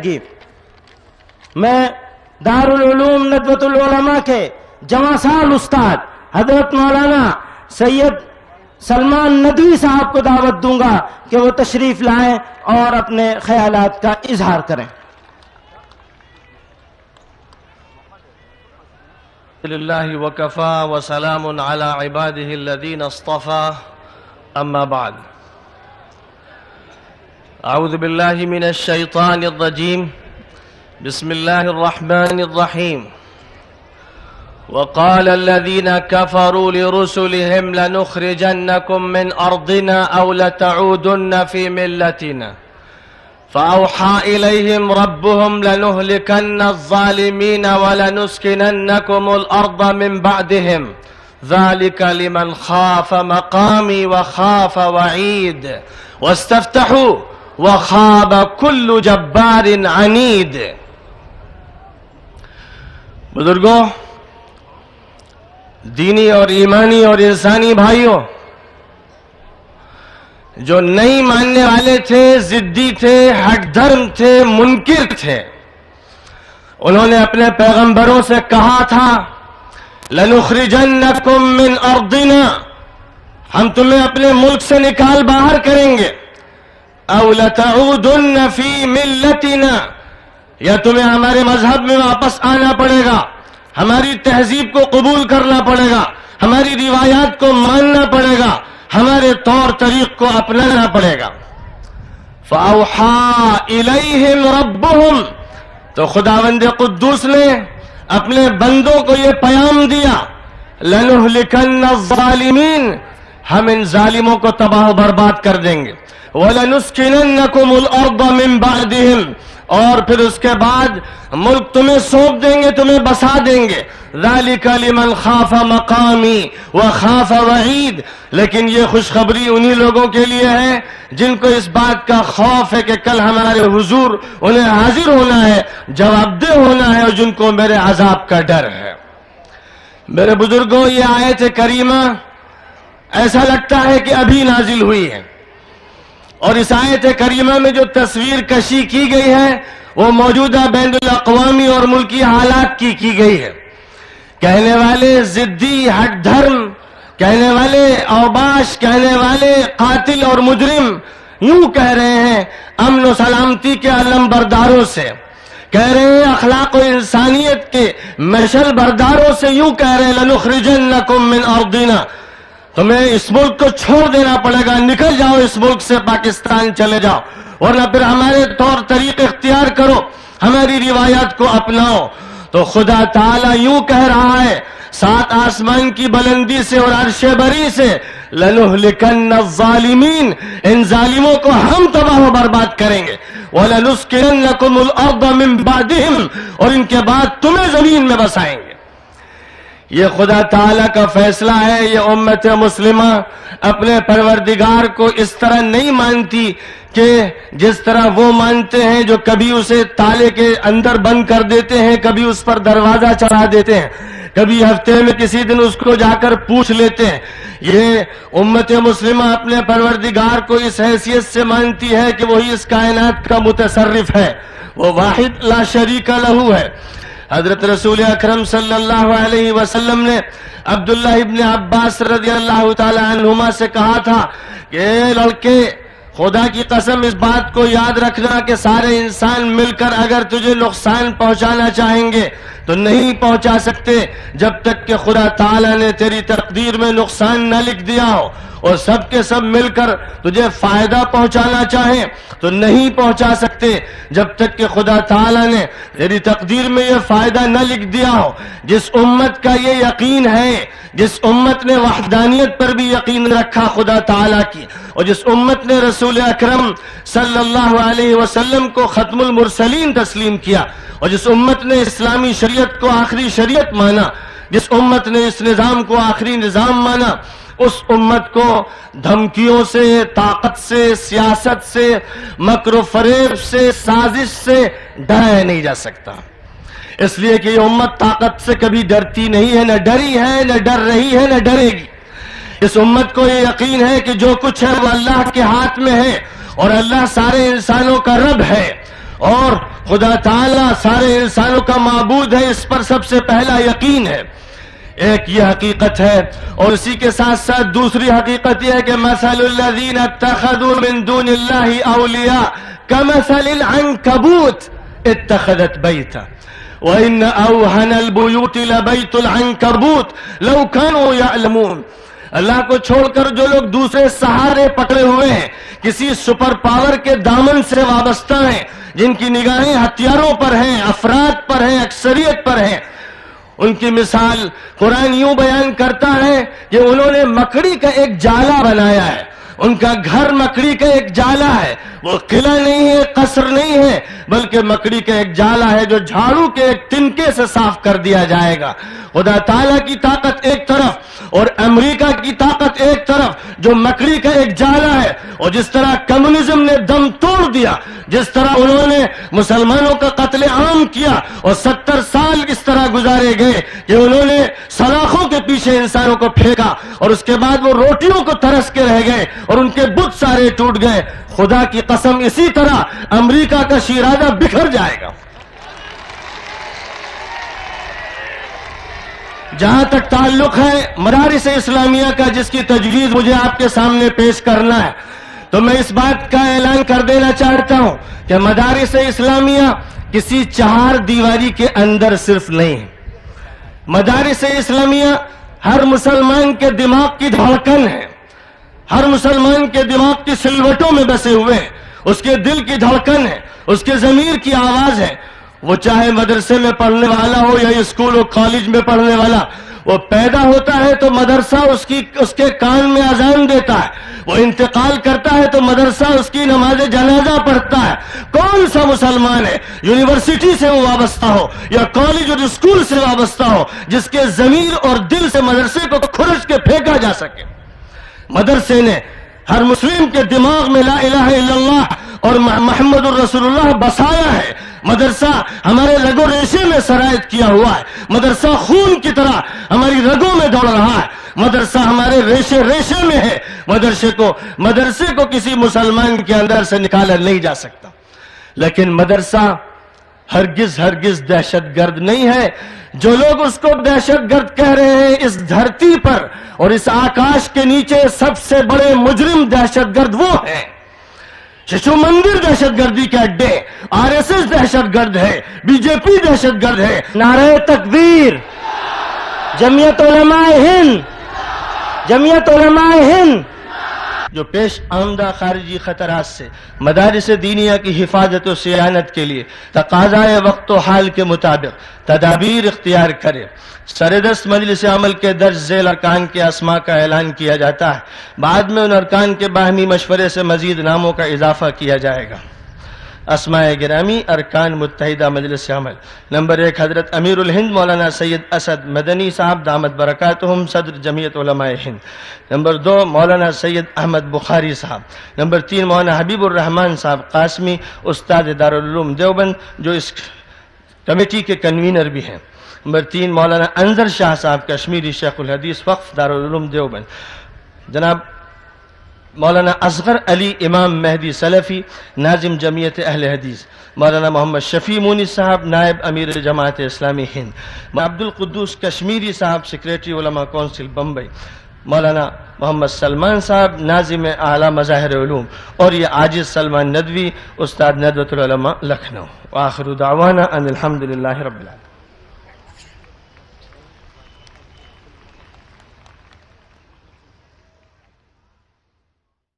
گی۔ میں دارالعلوم ندوۃ العلماء کے جواں سال استاد حضرت مولانا سید سلمان ندوی صاحب کو دعوت دوں گا کہ وہ تشریف لائیں اور اپنے خیالات کا اظہار کریں۔ للہ وکفا وسلام علی عبادہ الذین اصطفى اما بعد اعوذ باللہ من الشیطان الرجیم بسم اللہ الرحمن الرحیم وقال الذين كفروا لرسلهم لنخرجنكم من أرضنا أو لتعودن في ملتنا فأوحى إليهم ربهم لنهلكن الظالمين ولنسكننكم الأرض من بعدهم ذلك لمن خاف مقامي وخاف وعيد واستفتحوا وخاب كل جبار عنيد۔ بزرگوں، دینی اور ایمانی اور انسانی بھائیوں، جو نہیں ماننے والے تھے، ضدی تھے، ہٹ دھرم تھے، منکر تھے، انہوں نے اپنے پیغمبروں سے کہا تھا لَنُخْرِجَنَّكُم مِّنْ أَرْضِنَا، ہم تمہیں اپنے ملک سے نکال باہر کریں گے، أَوْ لَتَعُودُنَّ فِي مِلَّتِنَا، یا تمہیں ہمارے مذہب میں واپس آنا پڑے گا، ہماری تہذیب کو قبول کرنا پڑے گا، ہماری روایات کو ماننا پڑے گا، ہمارے طور طریق کو اپنانا پڑے گا۔ فَأَوْحَى إِلَيْهِمْ رَبُّهُمْ، تو خداوند قدوس نے اپنے بندوں کو یہ پیام دیا لَنُهْلِكَنَّ الظَّالِمِينَ، ہم ان ظالموں کو تباہ و برباد کر دیں گے، وَلَنُسْكِنَنَّكُمُ الْأَرْضَ مِن بَعْدِهِمْ، اور پھر اس کے بعد ملک تمہیں سونپ دیں گے، تمہیں بسا دیں گے، ذَلِكَ لِمَنْ خَافَ مَقَامِي وَخَافَ وَعِيدِ، لیکن یہ خوشخبری انہی لوگوں کے لیے ہے جن کو اس بات کا خوف ہے کہ کل ہمارے حضور انہیں حاضر ہونا ہے، جواب دہ ہونا ہے، اور جن کو میرے عذاب کا ڈر ہے۔ میرے بزرگوں، یہ آیت کریمہ ایسا لگتا ہے کہ ابھی نازل ہوئی ہے، اور اس آیت کریمہ میں جو تصویر کشی کی گئی ہے وہ موجودہ بین الاقوامی اور ملکی حالات کی گئی ہے۔ کہنے والے ضدی، ہٹ دھرم، کہنے والے اوباش، کہنے والے قاتل اور مجرم یوں کہہ رہے ہیں امن و سلامتی کے علم برداروں سے، کہہ رہے ہیں اخلاق و انسانیت کے مشعل برداروں سے، یوں کہہ رہے ہیں لَنُخْرِجَنَّكُم مِّنْ أَرْضِنَا، تمہیں اس ملک کو چھوڑ دینا پڑے گا، نکل جاؤ اس ملک سے، پاکستان چلے جاؤ، ورنہ پھر ہمارے طور طریق اختیار کرو، ہماری روایات کو اپناؤ۔ تو خدا تعالیٰ یوں کہہ رہا ہے سات آسمان کی بلندی سے اور عرش بری سے لَنُهْلِكَنَّ الظَّالِمِينَ، ان ظالموں کو ہم تباہ و برباد کریں گے، وَلَنُسْكِنَنَّكُمُ الْأَرْضَ مِن بَعْدِهِمْ، اور ان کے بعد تمہیں زمین میں بسائیں گے۔ یہ خدا تعالیٰ کا فیصلہ ہے۔ یہ امت مسلمہ اپنے پروردگار کو اس طرح نہیں مانتی کہ جس طرح وہ مانتے ہیں جو کبھی اسے تالے کے اندر بند کر دیتے ہیں، کبھی اس پر دروازہ چڑھا دیتے ہیں، کبھی ہفتے میں کسی دن اس کو جا کر پوچھ لیتے ہیں۔ یہ امت مسلمہ اپنے پروردگار کو اس حیثیت سے مانتی ہے کہ وہی اس کائنات کا متصرف ہے، وہ واحد لا شریک لہ ہے۔ حضرت رسول اکرم صلی اللہ علیہ وسلم نے عبداللہ ابن عباس رضی اللہ تعالی عنہما سے کہا تھا کہ اے لڑکے، خدا کی قسم اس بات کو یاد رکھنا کہ سارے انسان مل کر اگر تجھے نقصان پہنچانا چاہیں گے تو نہیں پہنچا سکتے جب تک کہ خدا تعالیٰ نے تیری تقدیر میں نقصان نہ لکھ دیا ہو، اور سب کے سب مل کر تجھے فائدہ پہنچانا چاہیں تو نہیں پہنچا سکتے جب تک کہ خدا تعالیٰ نے تیری تقدیر میں یہ فائدہ نہ لکھ دیا ہو۔ جس امت کا یہ یقین ہے، جس امت نے وحدانیت پر بھی یقین رکھا خدا تعالیٰ کی، اور جس امت نے رسول اکرم صلی اللہ علیہ وسلم کو ختم المرسلین تسلیم کیا، اور جس امت نے اسلامی شریعت کو آخری شریعت مانا، جس امت نے اس نظام کو آخری نظام مانا، اس امت کو دھمکیوں سے، طاقت سے، سیاست سے، مکر و فریب سے، سازش سے ڈرایا نہیں جا سکتا، اس لیے کہ یہ امت طاقت سے کبھی ڈرتی نہیں ہے، نہ ڈری ہے، نہ ڈر رہی ہے، نہ ڈرے گی۔ اس امت کو یہ یقین ہے کہ جو کچھ ہے وہ اللہ کے ہاتھ میں ہے، اور اللہ سارے انسانوں کا رب ہے، اور خدا تعالیٰ سارے انسانوں کا معبود ہے، اس پر سب سے پہلا یقین ہے. ایک یہ حقیقت ہے، اور اسی کے ساتھ ساتھ دوسری حقیقت یہ ہے کہ مثل الذین اتخذوا من دون اللہ اولیاء کمثل العنکبوت اتخذت بیتا وَإِنَّ أَوْهَنَ الْبُيُوتِ لَبَيْتُ الْعَنْكَبُوتِ لَوْ كَانُوا يَعْلَمُونَ. اللہ کو چھوڑ کر جو لوگ دوسرے سہارے پکڑے ہوئے ہیں، کسی سپر پاور کے دامن سے وابستہ ہیں، جن کی نگاہیں ہتھیاروں پر ہیں، افراد پر ہیں، اکثریت پر ہیں، ان کی مثال قرآن یوں بیان کرتا ہے کہ انہوں نے مکڑی کا ایک جالا بنایا ہے. ان کا گھر مکڑی کا ایک جالا ہے، وہ قلعہ نہیں ہے، قصر نہیں ہے، بلکہ مکڑی کا ایک جالا ہے جو جھاڑو کے ایک تنکے سے صاف کر دیا جائے گا. خدا تعالیٰ کی طاقت ایک طرف اور امریکہ کی طاقت ایک طرف، جو مکڑی کا ایک جالا ہے. اور جس طرح کمیونزم نے دم توڑ دیا، جس طرح انہوں نے مسلمانوں کا قتل عام کیا، اور 70 سال اس طرح گزارے گئے کہ انہوں نے سلاخوں کے پیچھے انسانوں کو پھینکا، اور اس کے بعد وہ روٹیوں کو ترس کے رہ گئے اور ان کے بت سارے ٹوٹ گئے. خدا کی قسم اسی طرح امریکہ کا شیرازہ بکھر جائے گا. جہاں تک تعلق ہے مدارس اسلامیہ کا، جس کی تجویز مجھے آپ کے سامنے پیش کرنا ہے، تو میں اس بات کا اعلان کر دینا چاہتا ہوں کہ مدارس اسلامیہ کسی چہار دیواری کے اندر صرف نہیں ہے. مدارس اسلامیہ ہر مسلمان کے دماغ کی دھڑکن ہے، ہر مسلمان کے دماغ کی سلوٹوں میں بسے ہوئے ہیں، اس کے دل کی دھڑکن ہے، اس کے ضمیر کی آواز ہے. وہ چاہے مدرسے میں پڑھنے والا ہو یا اسکول و کالج میں پڑھنے والا، وہ پیدا ہوتا ہے تو مدرسہ اس کے کان میں اذان دیتا ہے، وہ انتقال کرتا ہے تو مدرسہ اس کی نماز جنازہ پڑھتا ہے. کون سا مسلمان ہے یونیورسٹی سے وہ وابستہ ہو یا کالج اور اسکول سے وابستہ ہو جس کے ضمیر اور دل سے مدرسے کو کھرچ کے پھینکا جا سکے؟ مدرسے نے ہر مسلم کے دماغ میں لا الہ الا اللہ اور محمد الرسول اللہ بسایا ہے. مدرسہ ہمارے رگو ریشے میں سرایت کیا ہوا ہے، مدرسہ خون کی طرح ہماری رگوں میں دوڑ رہا ہے، مدرسہ ہمارے ریشے ریشے میں ہے. مدرسے کو کسی مسلمان کے اندر سے نکالا نہیں جا سکتا. لیکن مدرسہ ہرگز دہشت گرد نہیں ہے. جو لوگ اس کو دہشت گرد کہہ رہے ہیں، اس دھرتی پر اور اس آکاش کے نیچے سب سے بڑے مجرم دہشت گرد وہ ہیں. ششو مندر دہشت گردی کے اڈے، RSS دہشت گرد ہے، BJP دہشت گرد ہے. نعرہ تکبیر، جمعیت علماء ہند، جمعیت علماء ہند. جو پیش آمدہ خارجی خطرات سے مدارس دینیہ کی حفاظت و صیانت کے لیے تقاضائے وقت و حال کے مطابق تدابیر اختیار کرے. سردست مجلس عمل کے درج ذیل ارکان کے اسماء کا اعلان کیا جاتا ہے. بعد میں ان ارکان کے باہمی مشورے سے مزید ناموں کا اضافہ کیا جائے گا. اسماء گرامی ارکان متحدہ مجلس عمل: نمبر 1 حضرت امیر الہند مولانا سید اسد مدنی صاحب دامت برکاتہم صدر جمعیت علماء ہند. نمبر 2 مولانا سید احمد بخاری صاحب. نمبر 3 مولانا حبیب الرحمن صاحب قاسمی استاد دارالعلوم دیوبند جو اس کمیٹی کے کنوینر بھی ہیں. نمبر 3 مولانا انظر شاہ صاحب کشمیری شیخ الحدیث وقف دارالعلوم دیوبند. جناب مولانا اصغر علی امام مہدی سلفی ناظم جمعیت اہل حدیث. مولانا محمد شفیع مونی صاحب نائب امیر جماعت اسلامی ہند. عبد القدوس کشمیری صاحب سیکریٹری علماء کونسل بمبئی. مولانا محمد سلمان صاحب ناظم اعلیٰ مظاہر علوم. اور یہ عاجز سلمان ندوی استاد ندوۃ العلماء لکھنؤ. وآخر دعوانا ان الحمدللہ رب العالمین.